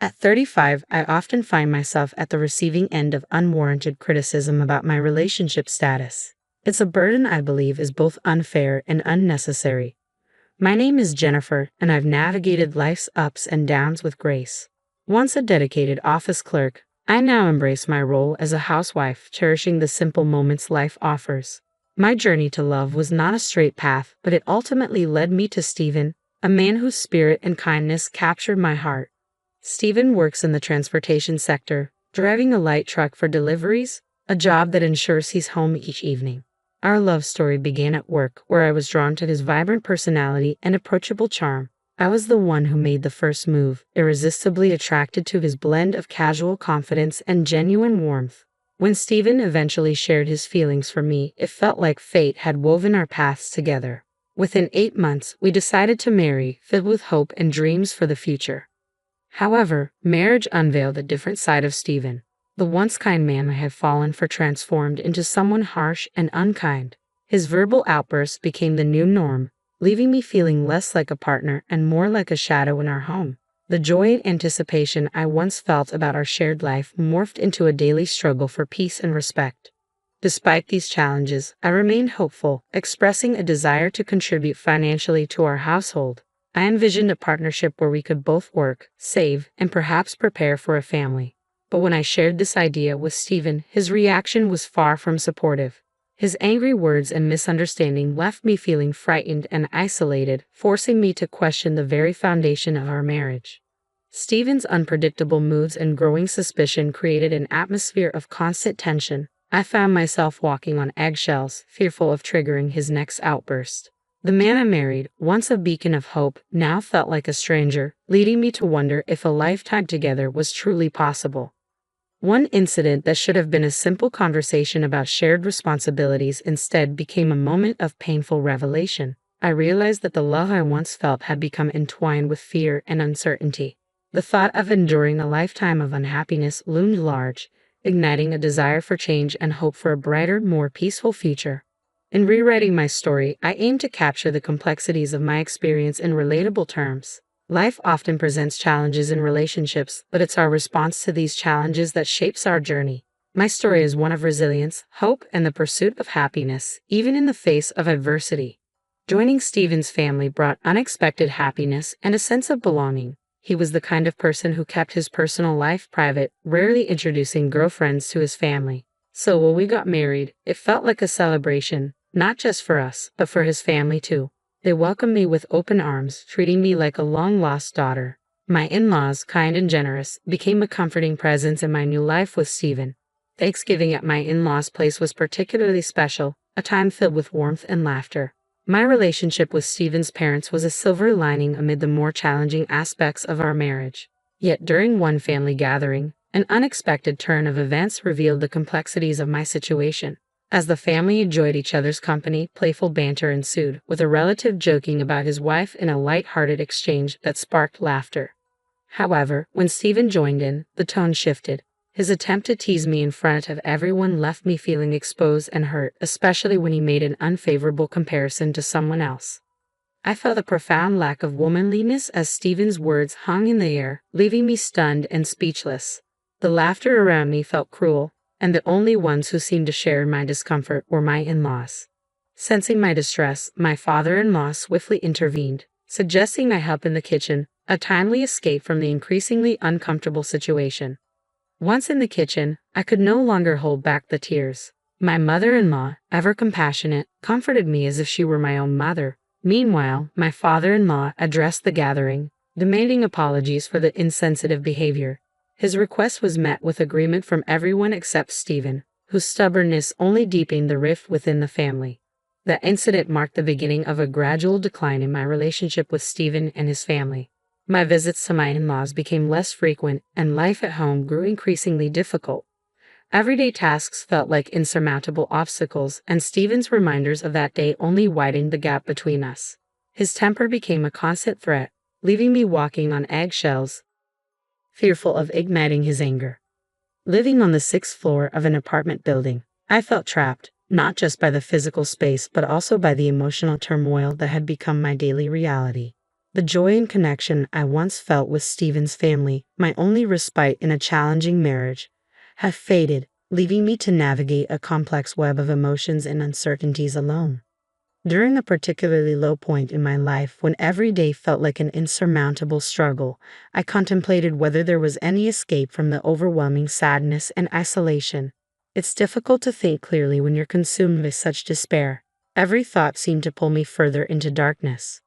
At 35, I often find myself at the receiving end of unwarranted criticism about my relationship status. It's a burden I believe is both unfair and unnecessary. My name is Jennifer, and I've navigated life's ups and downs with grace. Once a dedicated office clerk, I now embrace my role as a housewife, cherishing the simple moments life offers. My journey to love was not a straight path, but it ultimately led me to Stephen, a man whose spirit and kindness captured my heart. Stephen works in the transportation sector, driving a light truck for deliveries, a job that ensures he's home each evening. Our love story began at work, where I was drawn to his vibrant personality and approachable charm. I was the one who made the first move, irresistibly attracted to his blend of casual confidence and genuine warmth. When Stephen eventually shared his feelings for me, it felt like fate had woven our paths together. Within 8 months, we decided to marry, filled with hope and dreams for the future. However, marriage unveiled a different side of Stephen. The once kind man I had fallen for transformed into someone harsh and unkind. His verbal outbursts became the new norm, leaving me feeling less like a partner and more like a shadow in our home. The joy and anticipation I once felt about our shared life morphed into a daily struggle for peace and respect. Despite these challenges, I remained hopeful, expressing a desire to contribute financially to our household. I envisioned a partnership where we could both work, save, and perhaps prepare for a family. But when I shared this idea with Stephen, his reaction was far from supportive. His angry words and misunderstanding left me feeling frightened and isolated, forcing me to question the very foundation of our marriage. Stephen's unpredictable moods and growing suspicion created an atmosphere of constant tension. I found myself walking on eggshells, fearful of triggering his next outburst. The man I married, once a beacon of hope, now felt like a stranger, leading me to wonder if a lifetime together was truly possible. One incident that should have been a simple conversation about shared responsibilities instead became a moment of painful revelation. I realized that the love I once felt had become entwined with fear and uncertainty. The thought of enduring a lifetime of unhappiness loomed large, igniting a desire for change and hope for a brighter, more peaceful future. In rewriting my story, I aim to capture the complexities of my experience in relatable terms. Life often presents challenges in relationships, but it's our response to these challenges that shapes our journey. My story is one of resilience, hope, and the pursuit of happiness, even in the face of adversity. Joining Stephen's family brought unexpected happiness and a sense of belonging. He was the kind of person who kept his personal life private, rarely introducing girlfriends to his family. So when we got married, it felt like a celebration, not just for us, but for his family too. They welcomed me with open arms, treating me like a long-lost daughter. My in-laws, kind and generous, became a comforting presence in my new life with Stephen. Thanksgiving at my in-laws' place was particularly special, a time filled with warmth and laughter. My relationship with Stephen's parents was a silver lining amid the more challenging aspects of our marriage. Yet during one family gathering, an unexpected turn of events revealed the complexities of my situation. As the family enjoyed each other's company, playful banter ensued, with a relative joking about his wife in a light-hearted exchange that sparked laughter. However, when Stephen joined in, the tone shifted. His attempt to tease me in front of everyone left me feeling exposed and hurt, especially when he made an unfavorable comparison to someone else. I felt a profound lack of womanliness as Stephen's words hung in the air, leaving me stunned and speechless. The laughter around me felt cruel, and the only ones who seemed to share my discomfort were my in-laws. Sensing my distress, my father-in-law swiftly intervened, suggesting I help in the kitchen, a timely escape from the increasingly uncomfortable situation. Once in the kitchen, I could no longer hold back the tears. My mother-in-law, ever compassionate, comforted me as if she were my own mother. Meanwhile, my father-in-law addressed the gathering, demanding apologies for the insensitive behavior. His request was met with agreement from everyone except Stephen, whose stubbornness only deepened the rift within the family. The incident marked the beginning of a gradual decline in my relationship with Stephen and his family. My visits to my in-laws became less frequent, and life at home grew increasingly difficult. Everyday tasks felt like insurmountable obstacles, and Stephen's reminders of that day only widened the gap between us. His temper became a constant threat, leaving me walking on eggshells, fearful of igniting his anger. Living on the 6th floor of an apartment building, I felt trapped, not just by the physical space but also by the emotional turmoil that had become my daily reality. The joy and connection I once felt with Stephen's family, my only respite in a challenging marriage, have faded, leaving me to navigate a complex web of emotions and uncertainties alone. During a particularly low point in my life when every day felt like an insurmountable struggle, I contemplated whether there was any escape from the overwhelming sadness and isolation. It's difficult to think clearly when you're consumed by such despair. Every thought seemed to pull me further into darkness.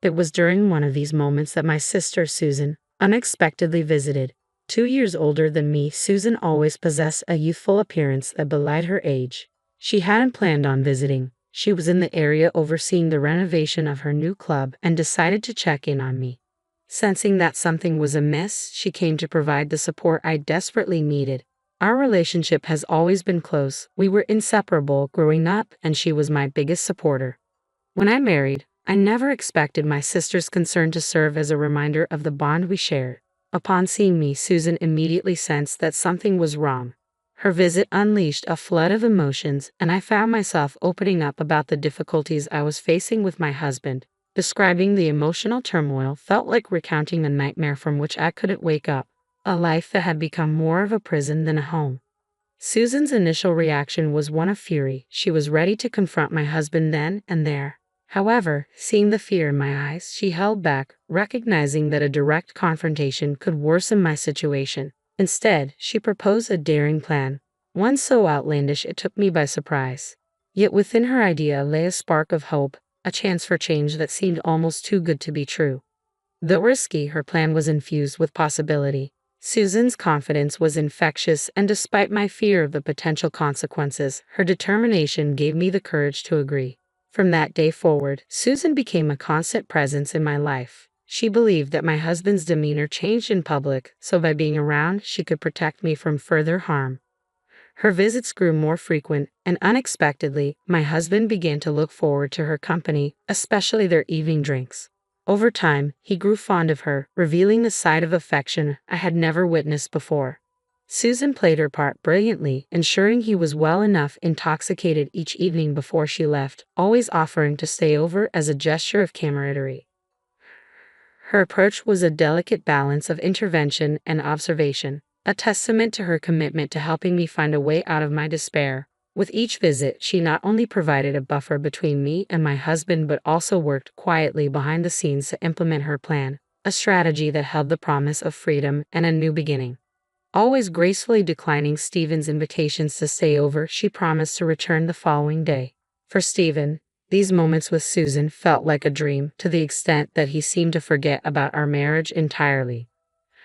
It was during one of these moments that my sister Susan unexpectedly visited. 2 years older than me, Susan always possessed a youthful appearance that belied her age. She hadn't planned on visiting. She was in the area overseeing the renovation of her new club and decided to check in on me. Sensing that something was amiss, she came to provide the support I desperately needed. Our relationship has always been close. We were inseparable growing up, and she was my biggest supporter. When I married, I never expected my sister's concern to serve as a reminder of the bond we shared. Upon seeing me, Susan immediately sensed that something was wrong. Her visit unleashed a flood of emotions, and I found myself opening up about the difficulties I was facing with my husband. Describing the emotional turmoil felt like recounting a nightmare from which I couldn't wake up, a life that had become more of a prison than a home. Susan's initial reaction was one of fury. She was ready to confront my husband then and there. However, seeing the fear in my eyes, she held back, recognizing that a direct confrontation could worsen my situation. Instead, she proposed a daring plan, one so outlandish it took me by surprise. Yet within her idea lay a spark of hope, a chance for change that seemed almost too good to be true. Though risky, her plan was infused with possibility. Susan's confidence was infectious, and despite my fear of the potential consequences, her determination gave me the courage to agree. From that day forward, Susan became a constant presence in my life. She believed that my husband's demeanor changed in public, so by being around, she could protect me from further harm. Her visits grew more frequent, and unexpectedly, my husband began to look forward to her company, especially their evening drinks. Over time, he grew fond of her, revealing a side of affection I had never witnessed before. Susan played her part brilliantly, ensuring he was well enough intoxicated each evening before she left, always offering to stay over as a gesture of camaraderie. Her approach was a delicate balance of intervention and observation, a testament to her commitment to helping me find a way out of my despair. With each visit, she not only provided a buffer between me and my husband but also worked quietly behind the scenes to implement her plan, a strategy that held the promise of freedom and a new beginning. Always gracefully declining Stephen's invitations to stay over, she promised to return the following day. For Stephen, these moments with Susan felt like a dream, to the extent that he seemed to forget about our marriage entirely.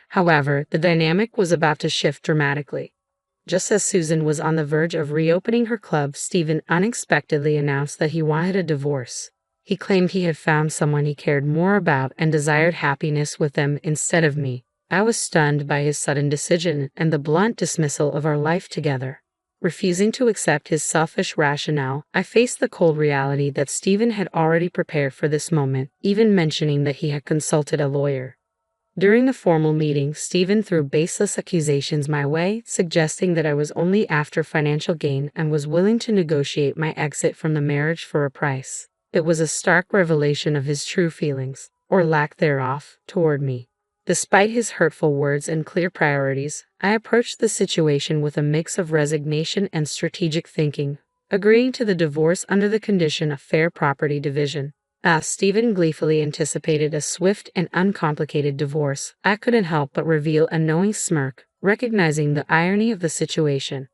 However, the dynamic was about to shift dramatically. Just as Susan was on the verge of reopening her club, Stephen unexpectedly announced that he wanted a divorce. He claimed he had found someone he cared more about and desired happiness with them instead of me. I was stunned by his sudden decision and the blunt dismissal of our life together. Refusing to accept his selfish rationale, I faced the cold reality that Stephen had already prepared for this moment, even mentioning that he had consulted a lawyer. During the formal meeting, Stephen threw baseless accusations my way, suggesting that I was only after financial gain and was willing to negotiate my exit from the marriage for a price. It was a stark revelation of his true feelings, or lack thereof, toward me. Despite his hurtful words and clear priorities, I approached the situation with a mix of resignation and strategic thinking, agreeing to the divorce under the condition of fair property division. As Stephen gleefully anticipated a swift and uncomplicated divorce, I couldn't help but reveal a knowing smirk, recognizing the irony of the situation.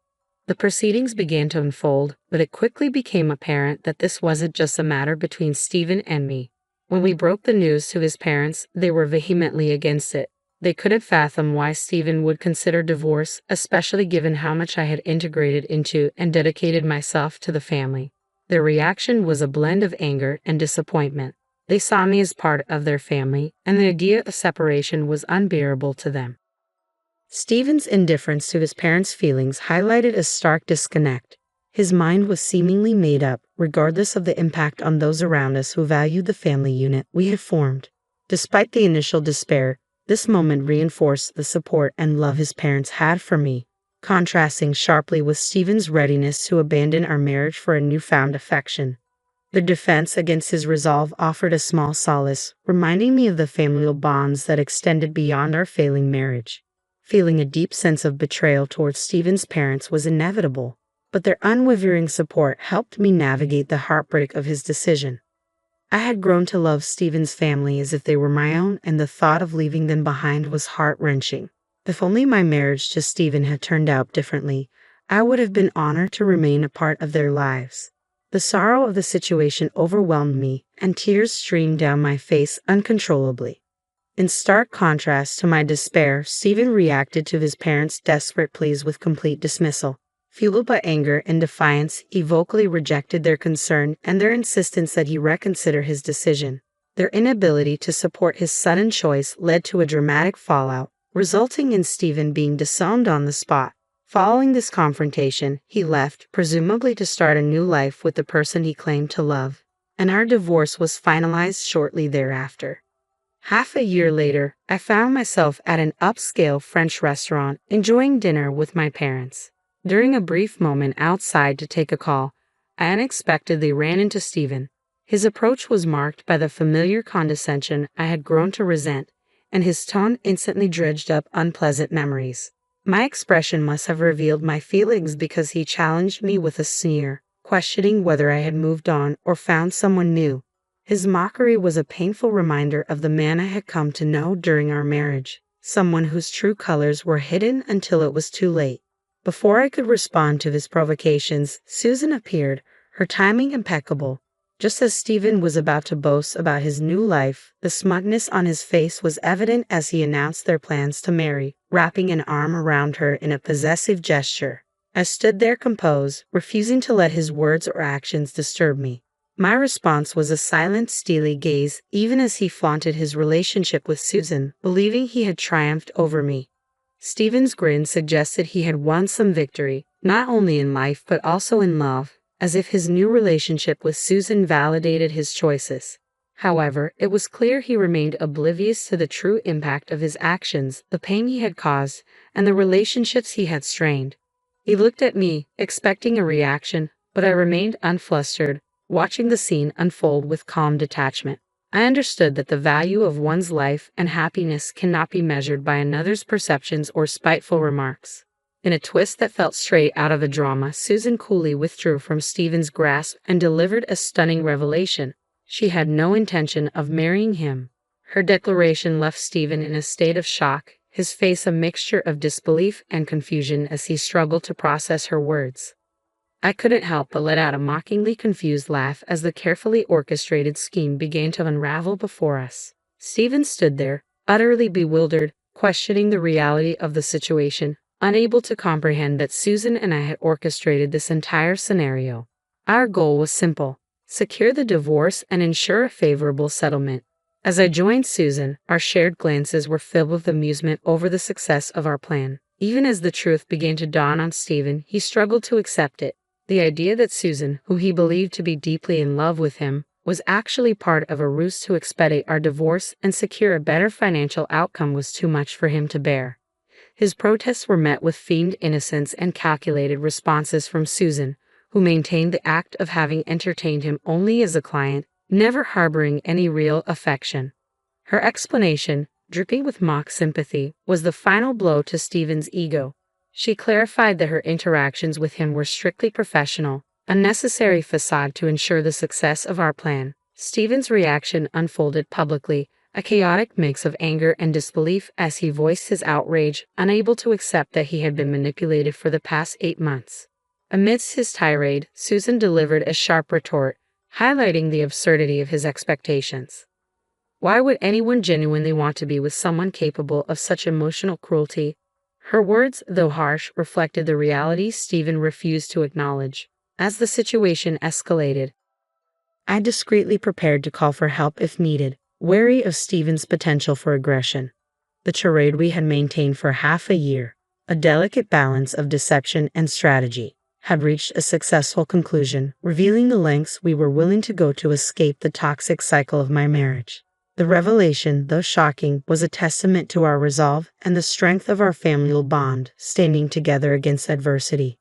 The proceedings began to unfold, but it quickly became apparent that this wasn't just a matter between Stephen and me. When we broke the news to his parents, they were vehemently against it. They couldn't fathom why Stephen would consider divorce, especially given how much I had integrated into and dedicated myself to the family. Their reaction was a blend of anger and disappointment. They saw me as part of their family, and the idea of separation was unbearable to them. Stephen's indifference to his parents' feelings highlighted a stark disconnect. His mind was seemingly made up, regardless of the impact on those around us who valued the family unit we had formed. Despite the initial despair, this moment reinforced the support and love his parents had for me, contrasting sharply with Stephen's readiness to abandon our marriage for a newfound affection. The defense against his resolve offered a small solace, reminding me of the familial bonds that extended beyond our failing marriage. Feeling a deep sense of betrayal towards Stephen's parents was inevitable, but their unwavering support helped me navigate the heartbreak of his decision. I had grown to love Stephen's family as if they were my own, and the thought of leaving them behind was heart-wrenching. If only my marriage to Stephen had turned out differently, I would have been honored to remain a part of their lives. The sorrow of the situation overwhelmed me, and tears streamed down my face uncontrollably. In stark contrast to my despair, Stephen reacted to his parents' desperate pleas with complete dismissal. Fueled by anger and defiance, he vocally rejected their concern and their insistence that he reconsider his decision. Their inability to support his sudden choice led to a dramatic fallout, resulting in Stephen being disowned on the spot. Following this confrontation, he left, presumably to start a new life with the person he claimed to love, and our divorce was finalized shortly thereafter. Half a year later, I found myself at an upscale French restaurant, enjoying dinner with my parents. During a brief moment outside to take a call, I unexpectedly ran into Stephen. His approach was marked by the familiar condescension I had grown to resent, and his tone instantly dredged up unpleasant memories. My expression must have revealed my feelings because he challenged me with a sneer, questioning whether I had moved on or found someone new. His mockery was a painful reminder of the man I had come to know during our marriage, someone whose true colors were hidden until it was too late. Before I could respond to his provocations, Susan appeared, her timing impeccable. Just as Stephen was about to boast about his new life, the smugness on his face was evident as he announced their plans to marry, wrapping an arm around her in a possessive gesture. I stood there composed, refusing to let his words or actions disturb me. My response was a silent, steely gaze, even as he flaunted his relationship with Susan, believing he had triumphed over me. Stephen's grin suggested he had won some victory, not only in life but also in love, as if his new relationship with Susan validated his choices. However, it was clear he remained oblivious to the true impact of his actions, the pain he had caused, and the relationships he had strained. He looked at me, expecting a reaction, but I remained unflustered, watching the scene unfold with calm detachment. I understood that the value of one's life and happiness cannot be measured by another's perceptions or spiteful remarks. In a twist that felt straight out of a drama, Susan coolly withdrew from Stephen's grasp and delivered a stunning revelation. She had no intention of marrying him. Her declaration left Stephen in a state of shock, his face a mixture of disbelief and confusion as he struggled to process her words. I couldn't help but let out a mockingly confused laugh as the carefully orchestrated scheme began to unravel before us. Stephen stood there, utterly bewildered, questioning the reality of the situation, unable to comprehend that Susan and I had orchestrated this entire scenario. Our goal was simple: secure the divorce and ensure a favorable settlement. As I joined Susan, our shared glances were filled with amusement over the success of our plan. Even as the truth began to dawn on Stephen, he struggled to accept it. The idea that Susan, who he believed to be deeply in love with him, was actually part of a ruse to expedite our divorce and secure a better financial outcome was too much for him to bear. His protests were met with feigned innocence and calculated responses from Susan, who maintained the act of having entertained him only as a client, never harboring any real affection. Her explanation, dripping with mock sympathy, was the final blow to Stephen's ego. She clarified that her interactions with him were strictly professional, a necessary facade to ensure the success of our plan. Stephen's reaction unfolded publicly, a chaotic mix of anger and disbelief as he voiced his outrage, unable to accept that he had been manipulated for the past 8 months. Amidst his tirade, Susan delivered a sharp retort, highlighting the absurdity of his expectations. Why would anyone genuinely want to be with someone capable of such emotional cruelty? Her words, though harsh, reflected the reality Stephen refused to acknowledge. As the situation escalated, I discreetly prepared to call for help if needed, wary of Stephen's potential for aggression. The charade we had maintained for half a year, a delicate balance of deception and strategy, had reached a successful conclusion, revealing the lengths we were willing to go to escape the toxic cycle of my marriage. The revelation, though shocking, was a testament to our resolve and the strength of our familial bond, standing together against adversity.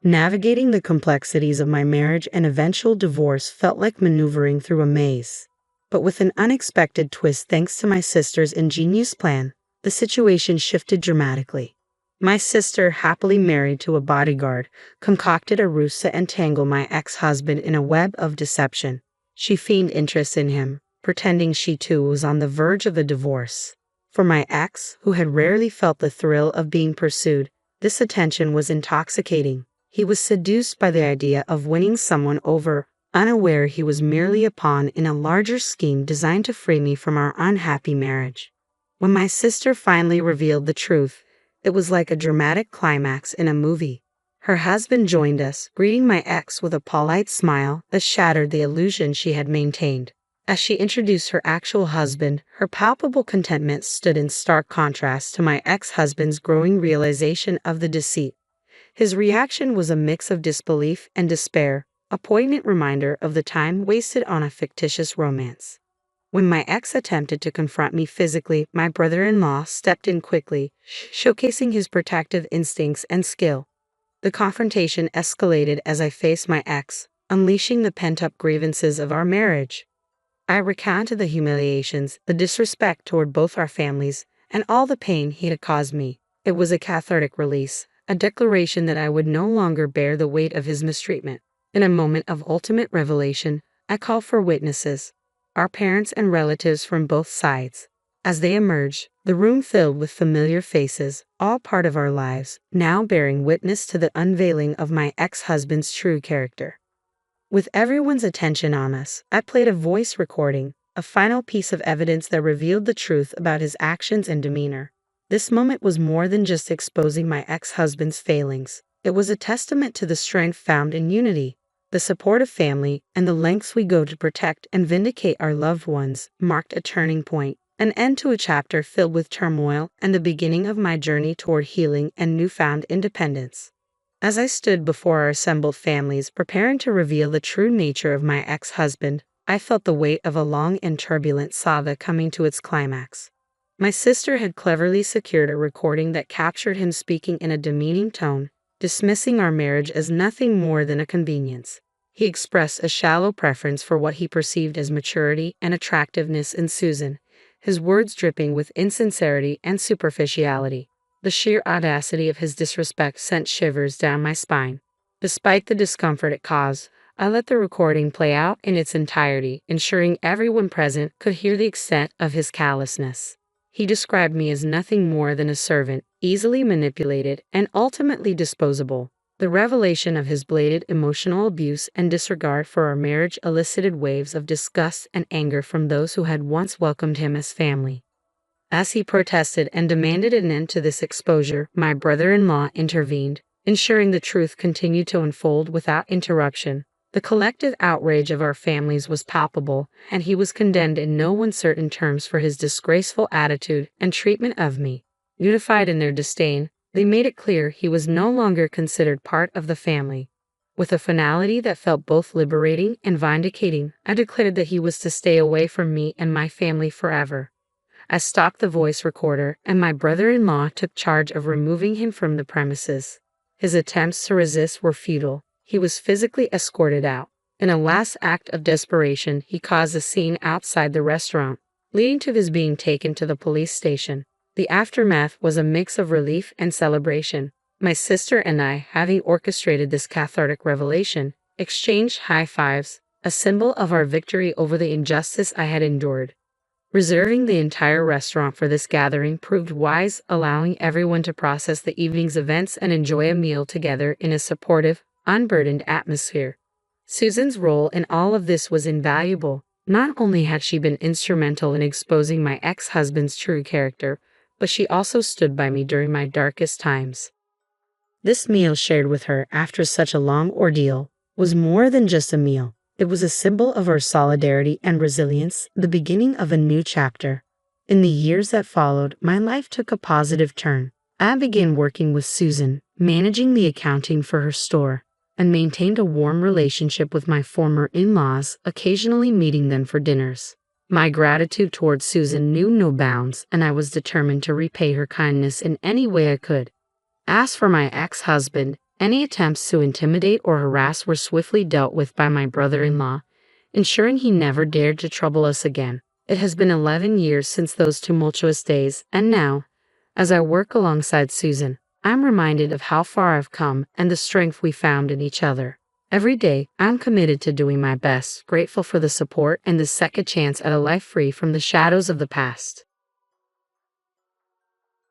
Navigating the complexities of my marriage and eventual divorce felt like maneuvering through a maze. But with an unexpected twist thanks to my sister's ingenious plan, the situation shifted dramatically. My sister, happily married to a bodyguard, concocted a ruse to entangle my ex-husband in a web of deception. She feigned interest in him, pretending she too was on the verge of a divorce. For my ex, who had rarely felt the thrill of being pursued, this attention was intoxicating. He was seduced by the idea of winning someone over, unaware he was merely a pawn in a larger scheme designed to free me from our unhappy marriage. When my sister finally revealed the truth, it was like a dramatic climax in a movie. Her husband joined us, greeting my ex with a polite smile that shattered the illusion she had maintained. As she introduced her actual husband, her palpable contentment stood in stark contrast to my ex-husband's growing realization of the deceit. His reaction was a mix of disbelief and despair, a poignant reminder of the time wasted on a fictitious romance. When my ex attempted to confront me physically, my brother-in-law stepped in quickly, showcasing his protective instincts and skill. The confrontation escalated as I faced my ex, unleashing the pent-up grievances of our marriage. I recounted the humiliations, the disrespect toward both our families, and all the pain he had caused me. It was a cathartic release, a declaration that I would no longer bear the weight of his mistreatment. In a moment of ultimate revelation, I called for witnesses, our parents and relatives from both sides. As they emerged, the room filled with familiar faces, all part of our lives, now bearing witness to the unveiling of my ex-husband's true character. With everyone's attention on us, I played a voice recording, a final piece of evidence that revealed the truth about his actions and demeanor. This moment was more than just exposing my ex-husband's failings. It was a testament to the strength found in unity. The support of family and the lengths we go to protect and vindicate our loved ones marked a turning point, an end to a chapter filled with turmoil and the beginning of my journey toward healing and newfound independence. As I stood before our assembled families preparing to reveal the true nature of my ex-husband, I felt the weight of a long and turbulent saga coming to its climax. My sister had cleverly secured a recording that captured him speaking in a demeaning tone, dismissing our marriage as nothing more than a convenience. He expressed a shallow preference for what he perceived as maturity and attractiveness in Susan, his words dripping with insincerity and superficiality. The sheer audacity of his disrespect sent shivers down my spine. Despite the discomfort it caused, I let the recording play out in its entirety, ensuring everyone present could hear the extent of his callousness. He described me as nothing more than a servant, easily manipulated and ultimately disposable. The revelation of his blatant emotional abuse and disregard for our marriage elicited waves of disgust and anger from those who had once welcomed him as family. As he protested and demanded an end to this exposure, my brother-in-law intervened, ensuring the truth continued to unfold without interruption. The collective outrage of our families was palpable, and he was condemned in no uncertain terms for his disgraceful attitude and treatment of me. Unified in their disdain, they made it clear he was no longer considered part of the family. With a finality that felt both liberating and vindicating, I declared that he was to stay away from me and my family forever. I stopped the voice recorder, and my brother-in-law took charge of removing him from the premises. His attempts to resist were futile. He was physically escorted out. In a last act of desperation, he caused a scene outside the restaurant, leading to his being taken to the police station. The aftermath was a mix of relief and celebration. My sister and I, having orchestrated this cathartic revelation, exchanged high fives, a symbol of our victory over the injustice I had endured. Reserving the entire restaurant for this gathering proved wise, allowing everyone to process the evening's events and enjoy a meal together in a supportive, unburdened atmosphere. Susan's role in all of this was invaluable. Not only had she been instrumental in exposing my ex-husband's true character, but she also stood by me during my darkest times. This meal shared with her after such a long ordeal was more than just a meal. It was a symbol of our solidarity and resilience, the beginning of a new chapter. In the years that followed, my life took a positive turn. I began working with Susan, managing the accounting for her store, and maintained a warm relationship with my former in-laws, occasionally meeting them for dinners. My gratitude towards Susan knew no bounds, and I was determined to repay her kindness in any way I could. As for my ex-husband, Any attempts to intimidate or harass were swiftly dealt with by my brother-in-law, ensuring he never dared to trouble us again. It has been 11 years since those tumultuous days, and now, as I work alongside Susan, I'm reminded of how far I've come and the strength we found in each other. Every day, I'm committed to doing my best, grateful for the support and the second chance at a life free from the shadows of the past.